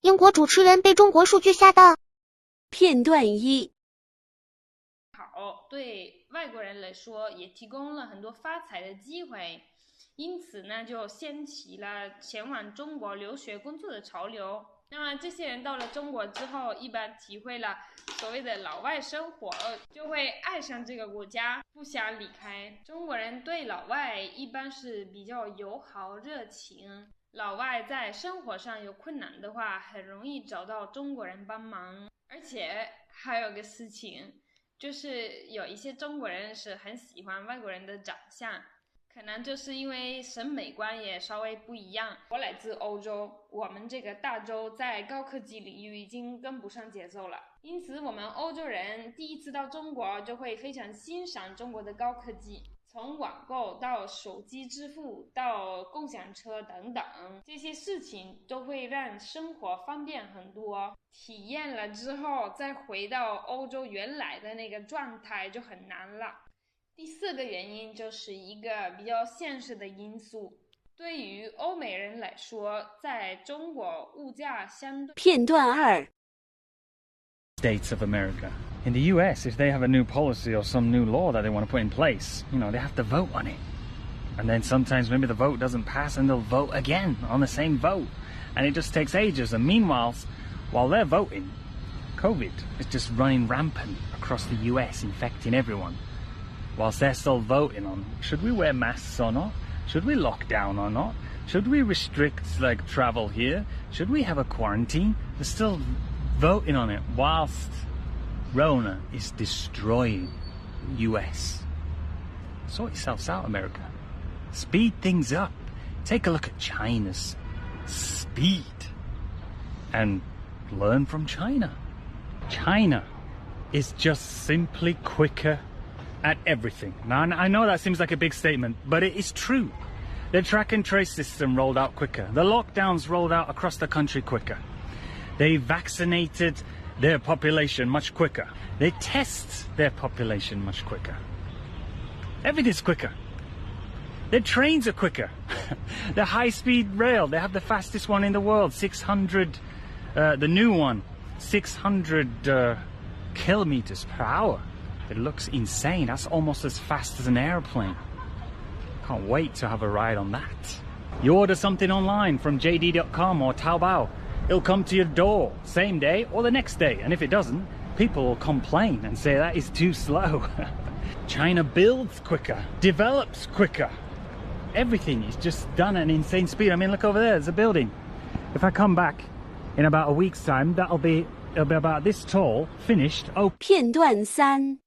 英国主持人被中国数据吓到。片段一。好，对外国人来说也提供了很多发财的机会，因此呢，就掀起了前往中国留学工作的潮流。那么这些人到了中国之后，一般体会了所谓的老外生活，就会爱上这个国家，不想离开。中国人对老外一般是比较友好热情，老外在生活上有困难的话，很容易找到中国人帮忙。而且还有个事情，就是有一些中国人是很喜欢外国人的长相，可能就是因为审美观也稍微不一样。我来自欧洲，我们这个大洲在高科技领域已经跟不上节奏了，因此我们欧洲人第一次到中国就会非常欣赏中国的高科技，从网购到手机支付到共享车等等，这些事情都会让生活方便很多。体验了之后再回到欧洲原来的那个状态就很难了。第四个原因就是一个比较现实的因素，对于欧美人来说，在中国物价相对。片段二。States of America. In the US, if they have a new policy or some new law that they want to put in place, they have to vote on it. And then sometimes maybe the vote doesn't pass and they'll vote again on the same vote. And it just takes ages. And meanwhile, while they're voting, COVID is just running rampant across the US, infecting everyone. Whilst they're still voting on, should we wear masks or not? Should we lock down or not? Should we restrict travel here? Should we have a quarantine? They're still voting on it whilst Rona is destroying US. Sort yourselves out, America. Speed things up. Take a look at China's speed and learn from China. China is just simply quicker at everything. Now, I know that seems like a big statement, but it is true. The track and trace system rolled out quicker. The lockdowns rolled out across the country quicker. They vaccinated their population much quicker. They test their population much quicker. Everything's quicker. Their trains are quicker. The high-speed rail, they have the fastest one in the world, 600, the new one, 600 kilometers per hour. It looks insane. That's almost as fast as an airplane. Can't wait to have a ride on that. You order something online from JD.com or Taobao, it'll come to your door same day or the next day. And if it doesn't, people will complain and say that is too slow. China builds quicker, develops quicker. Everything is just done at an insane speed. I mean, look over there, there's a building. If I come back in about a week's time, it'll be about this tall, finished. Oh. 片段三。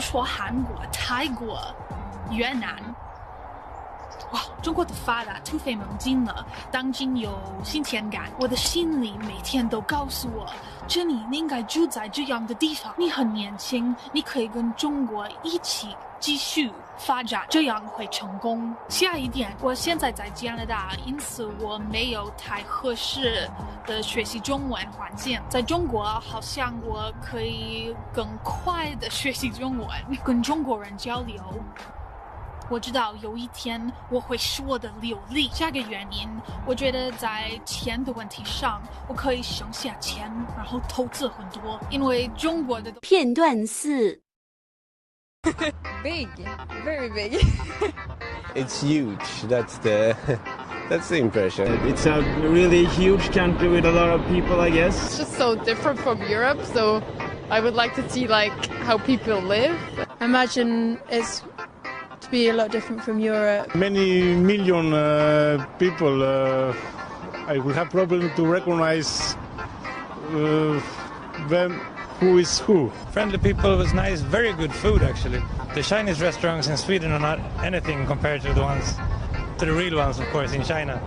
说韩国、泰国、越南，哇，中国的发达突飞猛进了，当今有新鲜感。我的心里每天都告诉我，这里你应该住在这样的地方。你很年轻，你可以跟中国一起继续发展，这样会成功。下一点，我现在在加拿大，因此我没有太合适的学习中文环境。在中国，好像我可以更快的学习中文，跟中国人交流。我知道有一天我会说的流利。下个原因，我觉得在钱的问题上，我可以省下钱，然后投资很多，因为中国的。片段四。Big, very big. It's huge. That's the impression. It's a really huge country with a lot of people, I guess. It's just so different from Europe, so I would like to see how people live. I imagine it's to be a lot different from Europe. Many million people. I will have problem to recognize them. Who is who? Friendly people, was nice, very good food actually. The Chinese restaurants in Sweden are not anything compared to the real ones, of course, in China.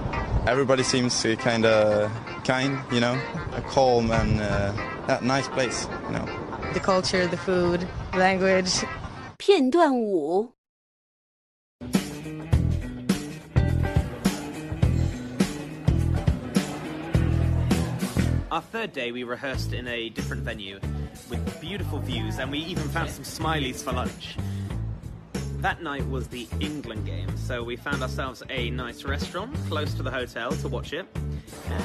Everybody seems kind of kind, a calm and nice place, The culture, the food, language. 片段五。Our third day, we rehearsed in a different venue with beautiful views, and we even found some smileys for lunch. That night was the England game, so we found ourselves a nice restaurant close to the hotel to watch it.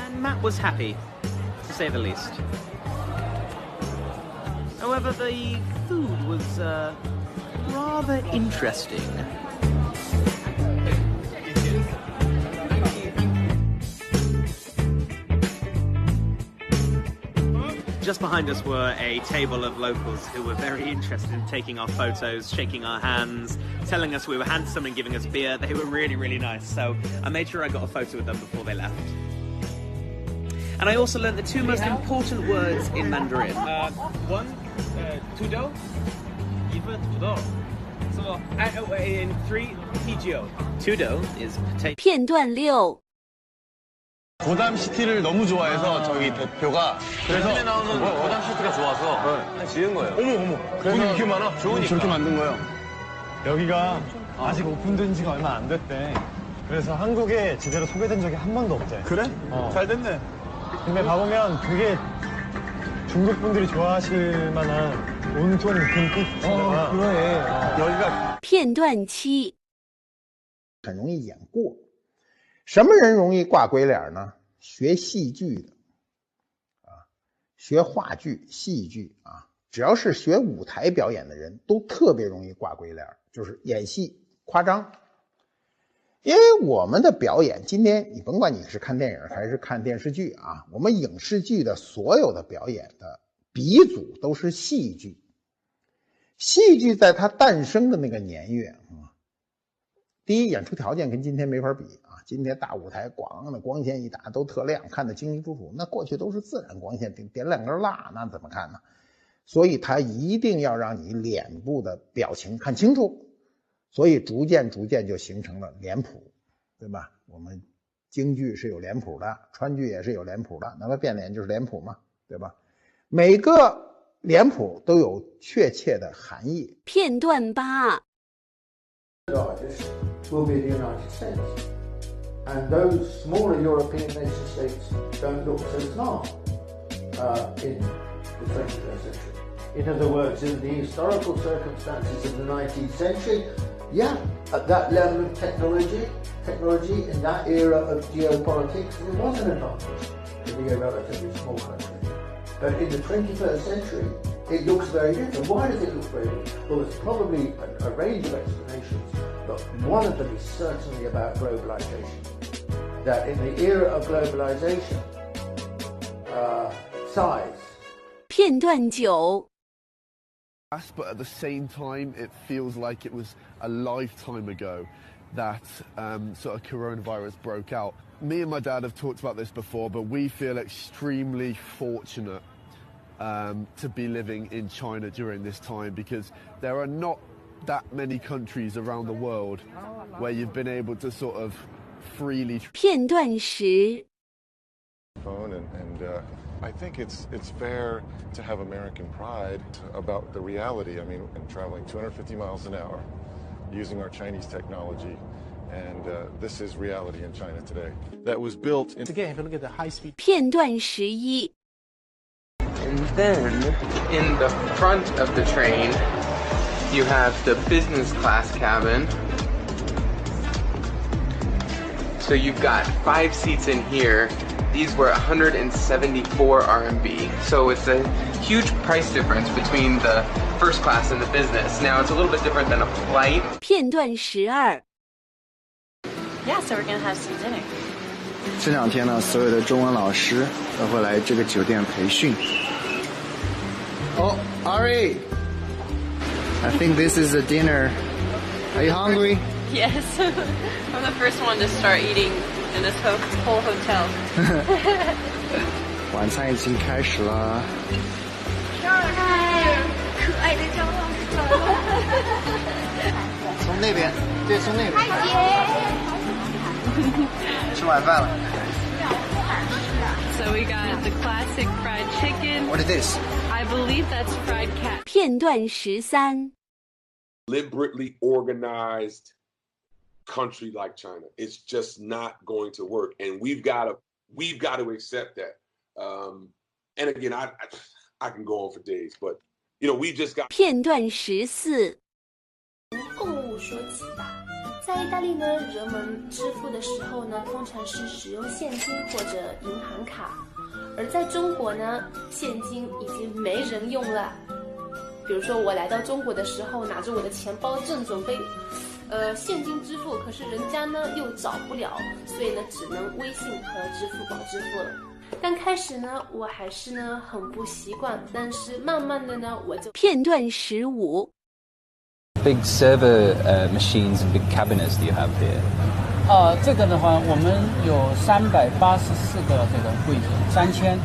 and Matt was happy, to say the least. However, the food was rather interesting. Just behind us were a table of locals who were very interested in taking our photos, shaking our hands, telling us we were handsome and giving us beer. They were really, really nice. So I made sure I got a photo with them before they left. And I also learned the two most important words in Mandarin. One, tudo. So, in three, TGO. Tudo is potato. 片段6 고담 시티를 너무 좋아해서 저기 대표가 그래서 고담 시티가 좋아서 지은 거예요. 어머. 그래서 이렇게 많아? 좋으니까 저렇게 만든 거예요. 여기가 아직 오픈된 지가 얼마 안 됐대. 그래서 한국에 제대로 소개된 적이 한 번도 없대. 그래? 잘 됐네. 근데 가보면 되게 중국 분들이 좋아하실 만한 온톤 금빛이잖아. 그래. 여기가 片段7很容易演过。什么人容易挂鬼脸呢？学戏剧的学话剧、戏剧只要是学舞台表演的人都特别容易挂鬼脸，就是演戏夸张。因为我们的表演，今天你甭管你是看电影还是看电视剧我们影视剧的所有的表演的鼻祖都是戏剧。戏剧在它诞生的那个年月第一，演出条件跟今天没法比今天大舞台广的光线一打都特亮，看得清清楚楚。那过去都是自然光线，点两根蜡，那怎么看呢？所以它一定要让你脸部的表情看清楚，所以逐渐就形成了脸谱，对吧？我们京剧是有脸谱的，川剧也是有脸谱的，那么变脸就是脸谱嘛，对吧？每个脸谱都有确切的含义。片段8 will be the United States. And those smaller European nation states don't look so smart in the 21st century. In other words, in the historical circumstances of the 19th century, at that level of technology in that era of geopolitics, it was an advantage to be a relatively small country. But in the 21st century, it looks very different. Why does it look very different? Well, there's probably a range of explanations, but one of them is certainly about globalization. That in the era of globalization, size. 片段9 But at the same time, it feels like it was a lifetime ago that sort of coronavirus broke out. Me and my dad have talked about this before, but we feel extremely fortunate to be living in China during this time because there are not that many countries around the world where you've been able to sort of freely 片段10 and I think it's fair to have American pride about the reality. I mean, traveling 250 miles an hour, using our Chinese technology, and this is reality in China today. That was built in... Again, if you look at the high-speed... 片段11 And then, in the front of the train, you have the business class cabin. So you've got 5 seats in here. These were 174 RMB. So it's a huge price difference between the first class and the business. Now, it's a little bit different than a flight. 片段12 Yeah, so we're gonna have some dinner. 这2天呢，所有的中文老师都会来这个酒店培训。Oh, Ari, I think this is a dinner. Are you hungry? Yes, I'm the first one to start eating in this whole hotel. 晚餐已经开始了。可爱的张老师来了。从那边，对，从那边。嗨姐。吃晚饭了。So we got the classic fried chicken. What is this? I believe that's fried cat. 片段13 Deliberately organized country like China. It's just not going to work, and we've got to accept that. And again, I can go on for days, but we just got. 片段14购物说起吧，在意大利呢，人们支付的时候呢，通常是使用现金或者银行卡，而在中国呢，现金已经没人用了。比如说我来到中国的时候，拿着我的钱包正准备现金支付，可是人家呢又找不了，所以呢只能微信和支付宝支付了。刚开始呢我还是呢很不习惯，但是慢慢的呢我就。片段15。Big server machines and big cabinets that you have here. 这个的话，我们有384个这个柜子，3840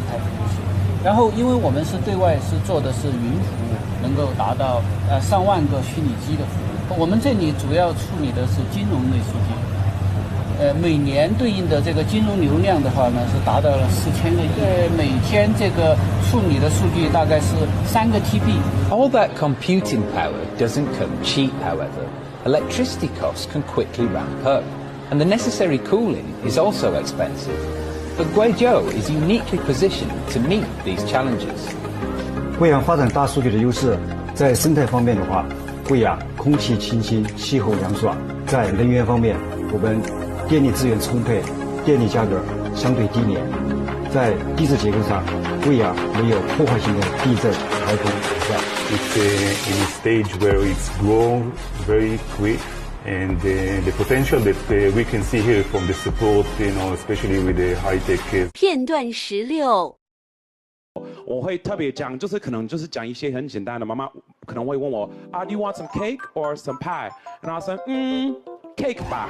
台服务器。然后，因为我们是对外是做的是云服务，能够达到上万个虚拟机的服务。我们这里主要处理的是金融类数据。每年对应的这个金融流量的话呢，是达到了4000个亿。每天这个处理的数据大概是3个 TB。All that computing power doesn't come cheap, however. Electricity costs can quickly ramp up, and the necessary cooling is also expensive. But Guizhou is uniquely positioned to meet these challenges. 贵阳发展大数据的优势，在生态方面的话，贵阳空气清新，气候凉爽；在能源方面，我们电力资源充沛，电力价格相对低廉。在地质结构上，贵阳没有破坏性的地震、台风所在。It's in a stage where it's grown very quick, and the potential that we can see here from the support, especially with the high tech. 片段16。我会特别讲，就是可能就是讲一些很简单的。妈妈可能会问我，Do you want some cake or some pie？ 然后说，cake 吧。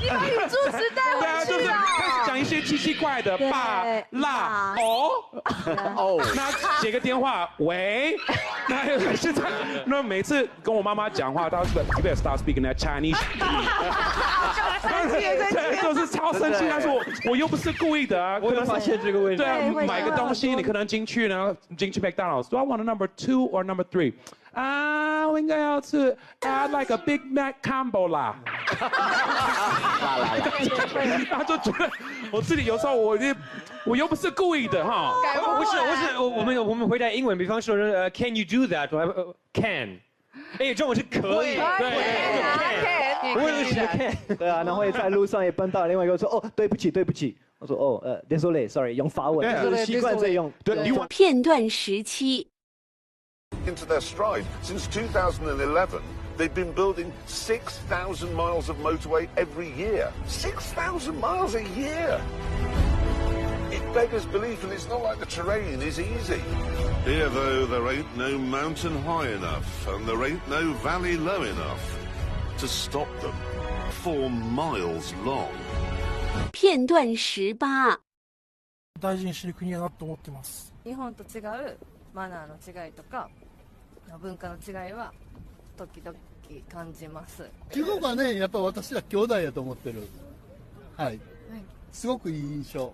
你把语助词带回去就是开始讲一些奇奇怪的，爸、辣、哦，那接个电话，喂，那现在那每次跟我妈妈讲话，她说 You better start speaking that Chinese。就是超生气，但是我又不是故意的啊。我有发现这个问题。对啊，买个东西你可能进去呢，进去 McDonald's，Do I want a number 2 or number 3？我应该要吃 I'd like a Big Mac combo 啦。他就觉得我自己有时候我又不是故意的哈。不是，我们回答英文，比方说Can you do that？ Can。中文是可以，对 ，can。我也是 can。对啊，然后也在路上也碰到另外一个说对不起，我说désolé，sorry， 用法文，就是习惯这用。片段17。Into their stride. Since 2011, they've been building 6,000 miles of motorway every year. 6,000 miles a year! It beggars belief, and it's not like the terrain is easy. Here, though, there ain't no mountain high enough, and there ain't no valley low enough to stop them. 4 miles long. 片段18。大事にしてる国だなと思ってます。日本と違うマナーの違いとか文化の違いは時々感じます。中国はね、やっぱ私ら兄弟やと思ってる。はい。すごくいい印象。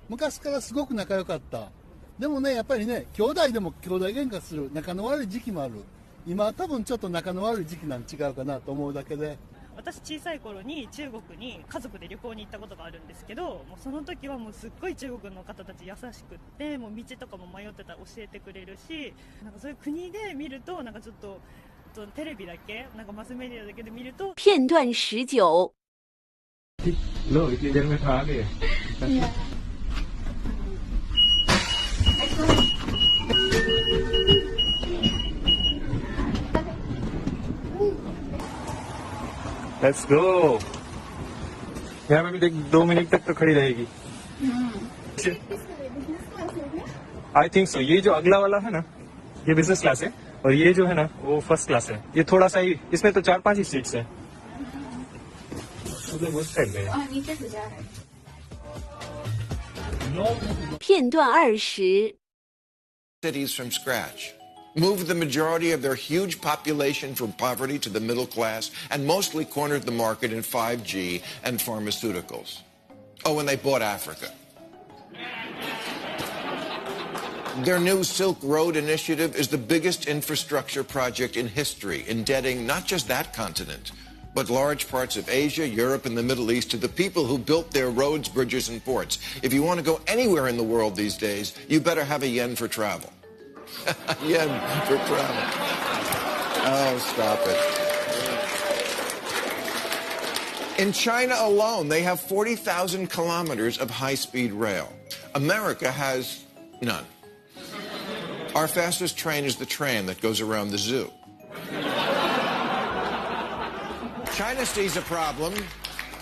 昔からすごく仲良かった。でもね、やっぱりね、兄弟でも兄弟喧嘩する仲の悪い時期もある。今は多分ちょっと仲の悪い時期なん違うかなと思うだけで。私小さい頃に中国に家族で旅行に行ったことがあるんですけど、もうその時はもうすっごい中国の方たち優しくって、もう道とかも迷ってたら教えてくれるし、なんかそういう国で見るとなんかちょっとテレビだけなんかマスメディアだけで見ると。片段19。Lo, itu jangan salah ya. Let's go. यहाँ पे भी 2 minute तक तो खड़ी रहेगी। I think so. ये जो अगला वाला है ना, ये बिजनेस क्लास है, और ये जो है ना, वो फर्स्ट क्लास है। ये थोड़ा सा ही, इसमें तो 4-5 ही सीट्स हैं। नीचे से जा रहा है। 片段20。Cities from scratch. Moved the majority of their huge population from poverty to the middle class, and mostly cornered the market in 5G and pharmaceuticals. Oh, and they bought Africa. Their new Silk Road initiative is the biggest infrastructure project in history, indebting not just that continent, but large parts of Asia, Europe, and the Middle East to the people who built their roads, bridges, and ports. If you want to go anywhere in the world these days, you better have a yen for travel. Yen for travel. Oh, stop it. In China alone, they have 40,000 kilometers of high-speed rail. America has none. Our fastest train is the tram that goes around the zoo. China sees a problem,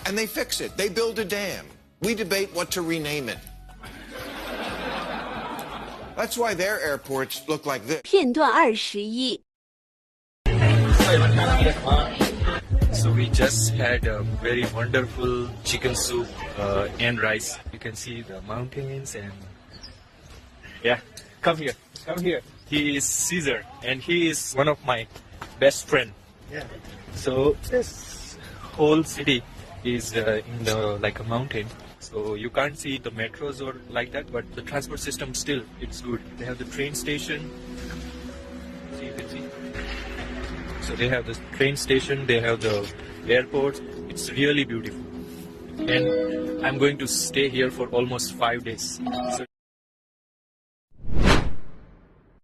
and they fix it. They build a dam. We debate what to rename it. That's why their airports look like this. 片段21。 So we just had a very wonderful chicken soup and rice. You can see the mountains and yeah, come here. He is Caesar and he is one of my best friend. Yeah. So this whole city is in the like a mountain. So you can't see the metros or like that, but the transport system still it's good. They have the train station. See, you can see. So they have the train station, they have the airport. It's really beautiful. And I'm going to stay here for almost 5 days. So